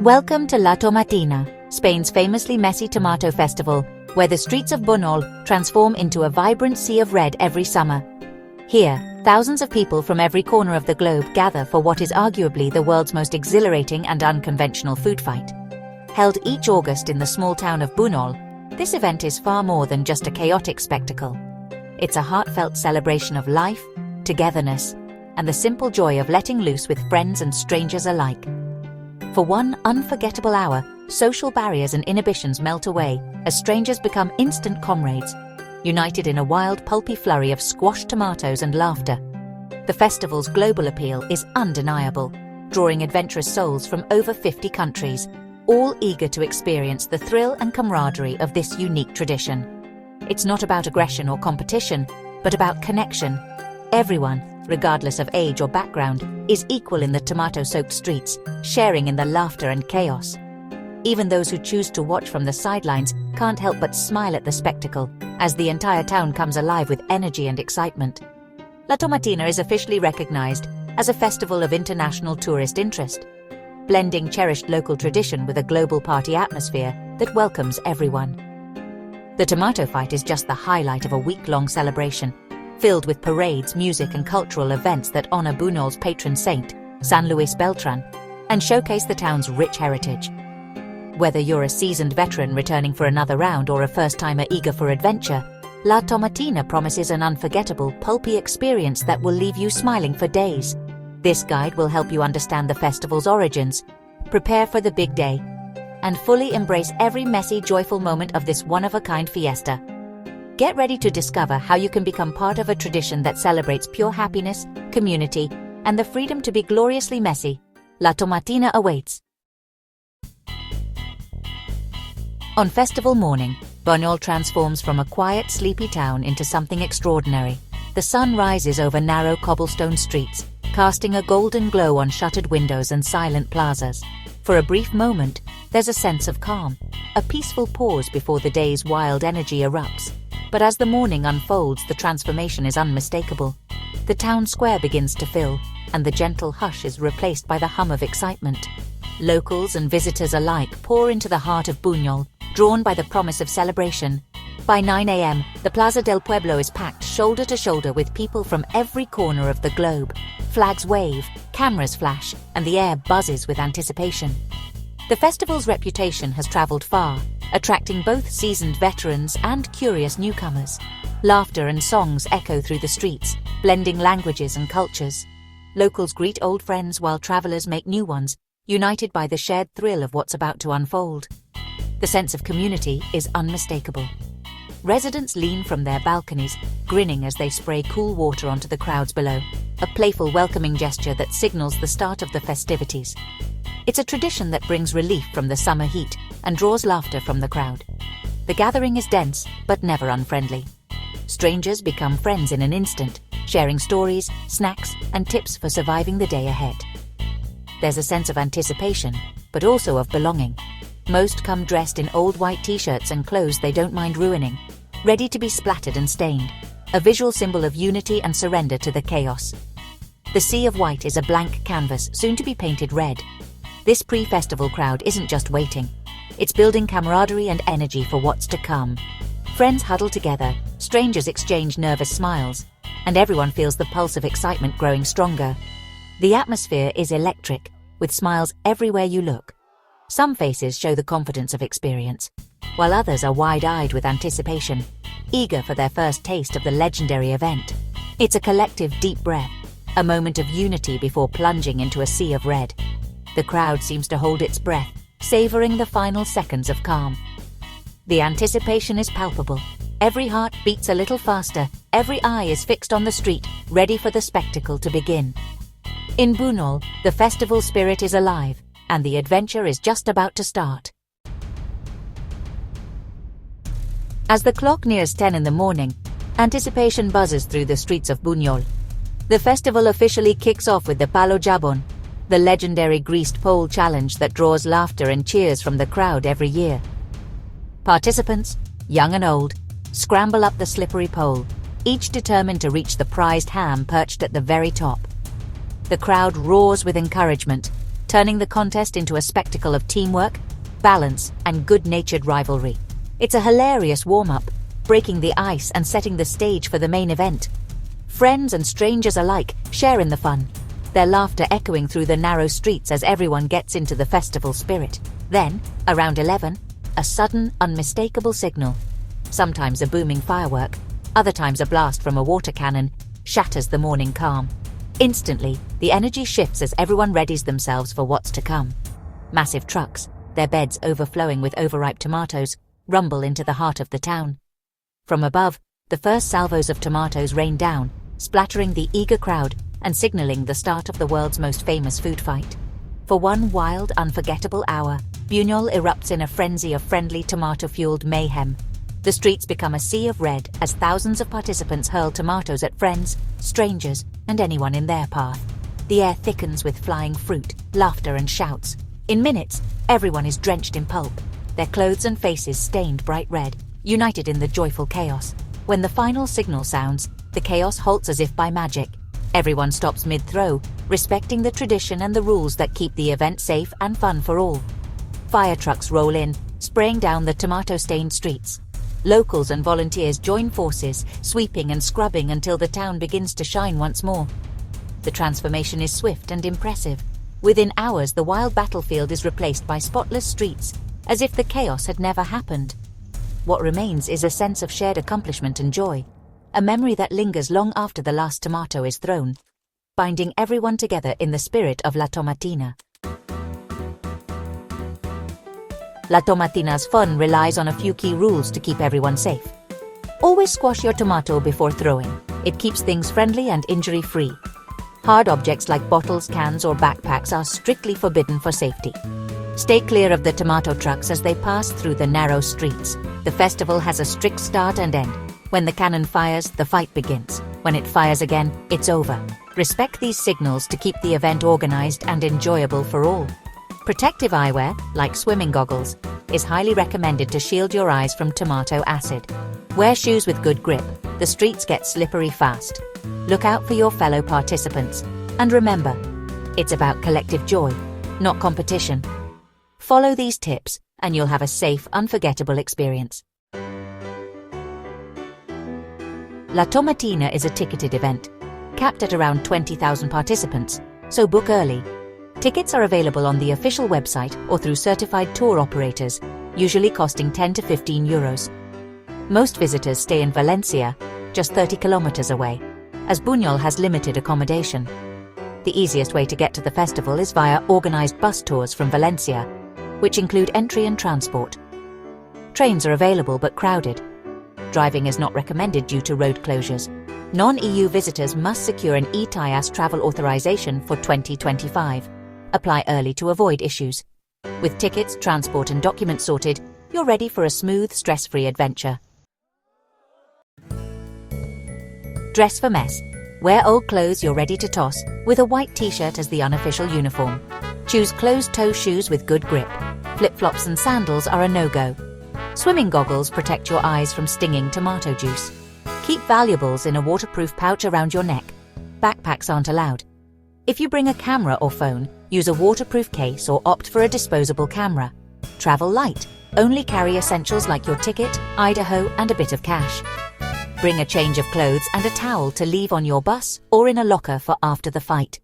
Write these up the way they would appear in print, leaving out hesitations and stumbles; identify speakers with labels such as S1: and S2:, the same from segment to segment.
S1: Welcome to La Tomatina, Spain's famously messy tomato festival, where the streets of Buñol transform into a vibrant sea of red every summer. Here, thousands of people from every corner of the globe gather for what is arguably the world's most exhilarating and unconventional food fight. Held each August in the small town of Buñol, this event is far more than just a chaotic spectacle. It's a heartfelt celebration of life, togetherness, and the simple joy of letting loose with friends and strangers alike. For one unforgettable hour, social barriers and inhibitions melt away as strangers become instant comrades, united in a wild, pulpy flurry of squashed tomatoes and laughter. The festival's global appeal is undeniable, drawing adventurous souls from over 50 countries, all eager to experience the thrill and camaraderie of this unique tradition. It's not about aggression or competition, but about connection. Everyone, regardless of age or background, is equal in the tomato-soaked streets, sharing in the laughter and chaos. Even those who choose to watch from the sidelines can't help but smile at the spectacle, as the entire town comes alive with energy and excitement. La Tomatina is officially recognized as a festival of international tourist interest, blending cherished local tradition with a global party atmosphere that welcomes everyone. The tomato fight is just the highlight of a week-long celebration, filled with parades, music and cultural events that honor Buñol's patron saint, San Luis Beltran, and showcase the town's rich heritage. Whether you're a seasoned veteran returning for another round or a first-timer eager for adventure, La Tomatina promises an unforgettable, pulpy experience that will leave you smiling for days. This guide will help you understand the festival's origins, prepare for the big day, and fully embrace every messy, joyful moment of this one-of-a-kind fiesta. Get ready to discover how you can become part of a tradition that celebrates pure happiness, community, and the freedom to be gloriously messy. La Tomatina awaits. On festival morning, Buñol transforms from a quiet, sleepy town into something extraordinary. The sun rises over narrow cobblestone streets, casting a golden glow on shuttered windows and silent plazas. For a brief moment, there's a sense of calm, a peaceful pause before the day's wild energy erupts. But as the morning unfolds, the transformation is unmistakable. The town square begins to fill, and the gentle hush is replaced by the hum of excitement. Locals and visitors alike pour into the heart of Buñol, drawn by the promise of celebration. By 9 a.m., the Plaza del Pueblo is packed shoulder to shoulder with people from every corner of the globe. Flags wave, cameras flash, and the air buzzes with anticipation. The festival's reputation has traveled far, attracting both seasoned veterans and curious newcomers. Laughter and songs echo through the streets, blending languages and cultures. Locals greet old friends while travelers make new ones, united by the shared thrill of what's about to unfold. The sense of community is unmistakable. Residents lean from their balconies, grinning as they spray cool water onto the crowds below, a playful welcoming gesture that signals the start of the festivities. It's a tradition that brings relief from the summer heat and draws laughter from the crowd. The gathering is dense, but never unfriendly. Strangers become friends in an instant, sharing stories, snacks, and tips for surviving the day ahead. There's a sense of anticipation, but also of belonging. Most come dressed in old white t-shirts and clothes they don't mind ruining, ready to be splattered and stained, a visual symbol of unity and surrender to the chaos. The sea of white is a blank canvas, soon to be painted red. This pre-festival crowd isn't just waiting. It's building camaraderie and energy for what's to come. Friends huddle together, strangers exchange nervous smiles, and everyone feels the pulse of excitement growing stronger. The atmosphere is electric, with smiles everywhere you look. Some faces show the confidence of experience, while others are wide-eyed with anticipation, eager for their first taste of the legendary event. It's a collective deep breath, a moment of unity before plunging into a sea of red. The crowd seems to hold its breath, savoring the final seconds of calm. The anticipation is palpable. Every heart beats a little faster, every eye is fixed on the street, ready for the spectacle to begin. In Buñol, the festival spirit is alive, and the adventure is just about to start. As the clock nears 10 in the morning, anticipation buzzes through the streets of Buñol. The festival officially kicks off with the Palo Jabon, the legendary greased pole challenge that draws laughter and cheers from the crowd every year. Participants, young and old, scramble up the slippery pole, each determined to reach the prized ham perched at the very top. The crowd roars with encouragement, turning the contest into a spectacle of teamwork, balance, and good-natured rivalry. It's a hilarious warm-up, breaking the ice and setting the stage for the main event. Friends and strangers alike share in the fun, their laughter echoing through the narrow streets as everyone gets into the festival spirit. Then, around 11, a sudden, unmistakable signal, sometimes a booming firework, other times a blast from a water cannon, shatters the morning calm. Instantly, the energy shifts as everyone readies themselves for what's to come. Massive trucks, their beds overflowing with overripe tomatoes, rumble into the heart of the town. From above, the first salvos of tomatoes rain down, splattering the eager crowd and signaling the start of the world's most famous food fight. For one wild, unforgettable hour, Buñol erupts in a frenzy of friendly tomato-fueled mayhem. The streets become a sea of red as thousands of participants hurl tomatoes at friends, strangers, and anyone in their path. The air thickens with flying fruit, laughter, and shouts. In minutes, everyone is drenched in pulp, their clothes and faces stained bright red, united in the joyful chaos. When the final signal sounds, the chaos halts as if by magic. Everyone stops mid-throw, respecting the tradition and the rules that keep the event safe and fun for all. Fire trucks roll in, spraying down the tomato-stained streets. Locals and volunteers join forces, sweeping and scrubbing until the town begins to shine once more. The transformation is swift and impressive. Within hours, the wild battlefield is replaced by spotless streets, as if the chaos had never happened. What remains is a sense of shared accomplishment and joy, a memory that lingers long after the last tomato is thrown, binding everyone together in the spirit of La Tomatina. La Tomatina's fun relies on a few key rules to keep everyone safe. Always squash your tomato before throwing. It keeps things friendly and injury-free. Hard objects like bottles, cans, or backpacks are strictly forbidden for safety. Stay clear of the tomato trucks as they pass through the narrow streets. The festival has a strict start and end. When the cannon fires, the fight begins. When it fires again, it's over. Respect these signals to keep the event organized and enjoyable for all. Protective eyewear, like swimming goggles, is highly recommended to shield your eyes from tomato acid. Wear shoes with good grip. The streets get slippery fast. Look out for your fellow participants. And remember, it's about collective joy, not competition. Follow these tips, and you'll have a safe, unforgettable experience. La Tomatina is a ticketed event, capped at around 20,000 participants, so book early. Tickets are available on the official website or through certified tour operators, usually costing 10 to 15 euros. Most visitors stay in Valencia, just 30 kilometers away, as Buñol has limited accommodation. The easiest way to get to the festival is via organized bus tours from Valencia, which include entry and transport. Trains are available but crowded. Driving is not recommended due to road closures. Non-EU visitors must secure an ETIAS travel authorization for 2025. Apply early to avoid issues. With tickets, transport, and documents sorted, you're ready for a smooth, stress-free adventure. Dress for mess. Wear old clothes you're ready to toss, with a white t-shirt as the unofficial uniform. Choose closed-toe shoes with good grip. Flip-flops and sandals are a no-go. Swimming goggles protect your eyes from stinging tomato juice. Keep valuables in a waterproof pouch around your neck. Backpacks aren't allowed. If you bring a camera or phone, use a waterproof case or opt for a disposable camera. Travel light. Only carry essentials like your ticket, Idaho, and a bit of cash. Bring a change of clothes and a towel to leave on your bus or in a locker for after the fight.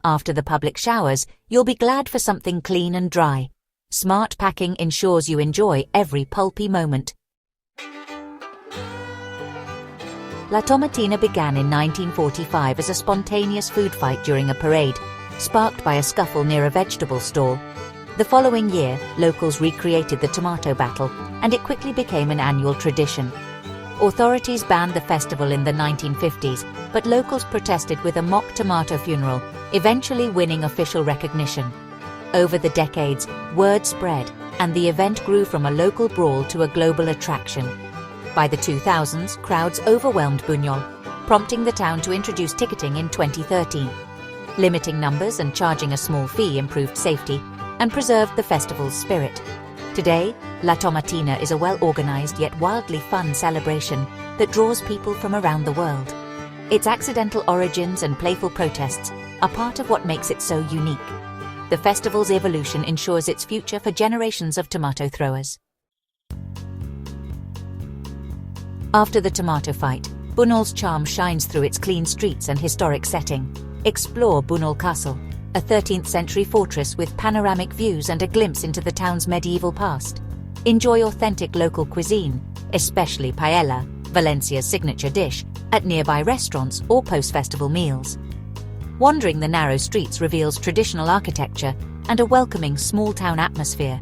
S1: After the public showers, you'll be glad for something clean and dry. Smart packing ensures you enjoy every pulpy moment. La Tomatina began in 1945 as a spontaneous food fight during a parade, sparked by a scuffle near a vegetable stall. The following year, locals recreated the tomato battle, and it quickly became an annual tradition. Authorities banned the festival in the 1950s, but locals protested with a mock tomato funeral, eventually winning official recognition. Over the decades, word spread, and the event grew from a local brawl to a global attraction. By the 2000s, crowds overwhelmed Buñol, prompting the town to introduce ticketing in 2013. Limiting numbers and charging a small fee improved safety and preserved the festival's spirit. Today, La Tomatina is a well-organized yet wildly fun celebration that draws people from around the world. Its accidental origins and playful protests are part of what makes it so unique. The festival's evolution ensures its future for generations of tomato throwers. After the tomato fight, Buñol's charm shines through its clean streets and historic setting. Explore Buñol Castle, a 13th century fortress with panoramic views and a glimpse into the town's medieval past. Enjoy authentic local cuisine, especially paella, Valencia's signature dish, at nearby restaurants or post-festival meals. Wandering the narrow streets reveals traditional architecture and a welcoming small-town atmosphere.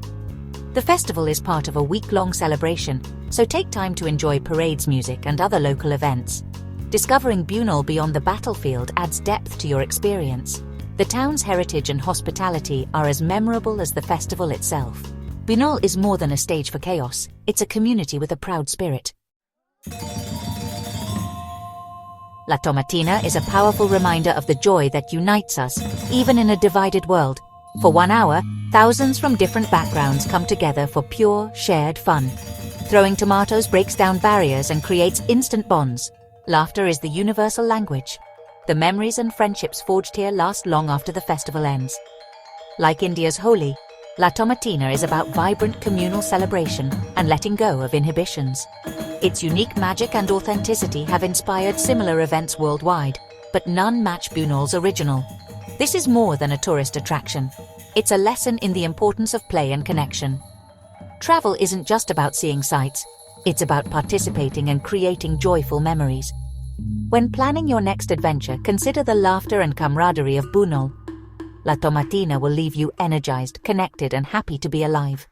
S1: The festival is part of a week-long celebration, so take time to enjoy parades, music, and other local events. Discovering Buñol beyond the battlefield adds depth to your experience. The town's heritage and hospitality are as memorable as the festival itself. Buñol is more than a stage for chaos, it's a community with a proud spirit. La Tomatina is a powerful reminder of the joy that unites us, even in a divided world. For 1 hour, thousands from different backgrounds come together for pure, shared fun. Throwing tomatoes breaks down barriers and creates instant bonds. Laughter is the universal language. The memories and friendships forged here last long after the festival ends. Like India's Holi, La Tomatina is about vibrant communal celebration and letting go of inhibitions. Its unique magic and authenticity have inspired similar events worldwide, but none match Buñol's original. This is more than a tourist attraction. It's a lesson in the importance of play and connection. Travel isn't just about seeing sights, it's about participating and creating joyful memories. When planning your next adventure, consider the laughter and camaraderie of Buñol. La Tomatina will leave you energized, connected, and happy to be alive.